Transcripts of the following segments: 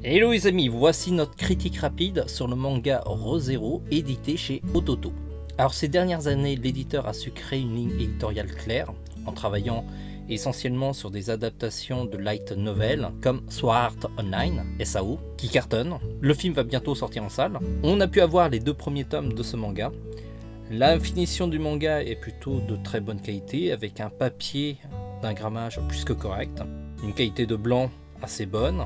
Hello les amis, voici notre critique rapide sur le manga Re:Zero édité chez Ototo. Alors ces dernières années, l'éditeur a su créer une ligne éditoriale claire en travaillant essentiellement sur des adaptations de light novel comme Sword Art Online, SAO, qui cartonne. Le film va bientôt sortir en salle. On a pu avoir les 2 premiers tomes de ce manga. La finition du manga est plutôt de très bonne qualité avec un papier d'un grammage plus que correct, une qualité de blanc assez bonne.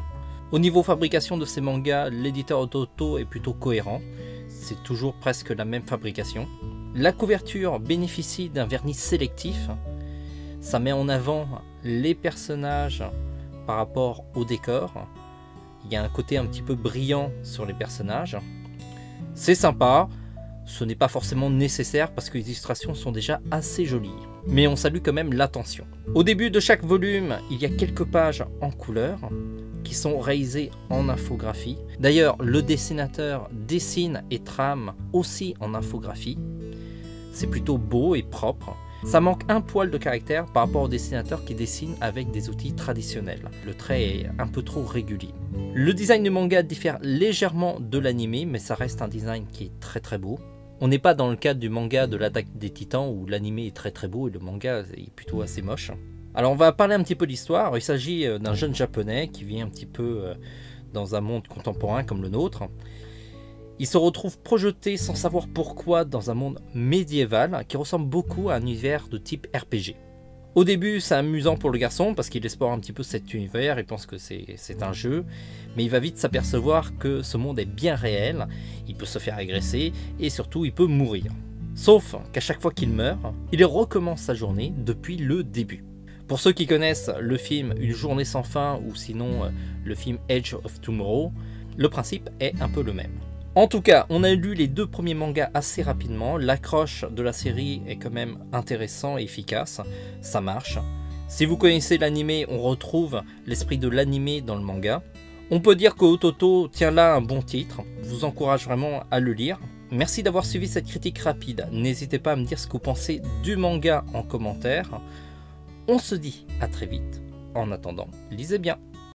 Au niveau fabrication de ces mangas, l'éditeur Ototo est plutôt cohérent, c'est toujours presque la même fabrication. La couverture bénéficie d'un vernis sélectif, ça met en avant les personnages par rapport au décor. Il y a un côté un petit peu brillant sur les personnages. C'est sympa, ce n'est pas forcément nécessaire parce que les illustrations sont déjà assez jolies. Mais on salue quand même l'attention. Au début de chaque volume, il y a quelques pages en couleur qui sont réalisées en infographie. D'ailleurs, le dessinateur dessine et trame aussi en infographie. C'est plutôt beau et propre. Ça manque un poil de caractère par rapport au dessinateur qui dessine avec des outils traditionnels. Le trait est un peu trop régulier. Le design du manga diffère légèrement de l'anime, mais ça reste un design qui est très beau. On n'est pas dans le cadre du manga de l'attaque des titans où l'anime est très beau et le manga est plutôt assez moche. Alors on va parler un petit peu d'histoire. Il s'agit d'un jeune japonais qui vit un petit peu dans un monde contemporain comme le nôtre. Il se retrouve projeté sans savoir pourquoi dans un monde médiéval qui ressemble beaucoup à un univers de type RPG. Au début c'est amusant pour le garçon parce qu'il explore un petit peu cet univers et pense que c'est un jeu. Mais il va vite s'apercevoir que ce monde est bien réel, il peut se faire agresser et surtout il peut mourir. Sauf qu'à chaque fois qu'il meurt, il recommence sa journée depuis le début. Pour ceux qui connaissent le film Une journée sans fin ou sinon le film Edge of Tomorrow, le principe est un peu le même. En tout cas, on a lu les 2 premiers mangas assez rapidement, l'accroche de la série est quand même intéressant et efficace, ça marche. Si vous connaissez l'anime, on retrouve l'esprit de l'anime dans le manga. On peut dire que Ototo tient là un bon titre, je vous encourage vraiment à le lire. Merci d'avoir suivi cette critique rapide, n'hésitez pas à me dire ce que vous pensez du manga en commentaire. On se dit à très vite, en attendant, lisez bien.